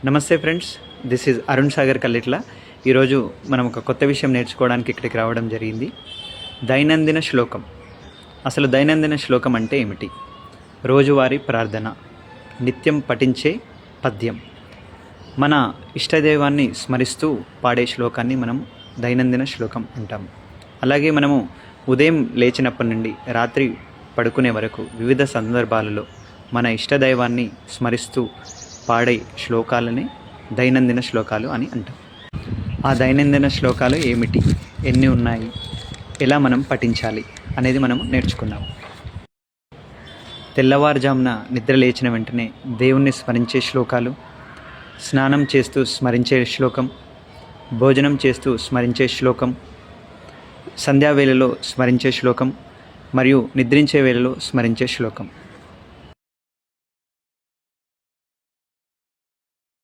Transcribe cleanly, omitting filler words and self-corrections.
నమస్తే friends, this is Arun Sagar Kallitla. ఈరోజు మనం ఒక కొత్త విషయం నేర్చుకోవడానికి ఇక్కడికి రావడం జరిగింది. దైనందిన శ్లోకం. అసలు దైనందిన శ్లోకం అంటే ఏమిటి? రోజువారీ ప్రార్థన, నిత్యం పఠించే పద్యం, మన ఇష్టదైవాన్ని స్మరిస్తూ పాడే శ్లోకాన్ని మనం దైనందిన శ్లోకం అంటాం. అలాగే మనము ఉదయం లేచినప్పటి నుండి రాత్రి పడుకునే వరకు వివిధ సందర్భాలలో మన ఇష్టదైవాన్ని స్మరిస్తూ పాడే శ్లోకాలని దైనందిన శ్లోకాలు అని అంటాం. ఆ దైనందిన శ్లోకాలు ఏమిటి, ఎన్ని ఉన్నాయి, ఎలా మనం పఠించాలి అనేది మనము నేర్చుకున్నాం. తెల్లవారుజామున నిద్ర లేచిన వెంటనే దేవుణ్ణి స్మరించే శ్లోకాలు, స్నానం చేస్తూ స్మరించే శ్లోకం, భోజనం చేస్తూ స్మరించే శ్లోకం, సంధ్యావేళలో స్మరించే శ్లోకం మరియు నిద్రించే వేళలో స్మరించే శ్లోకం.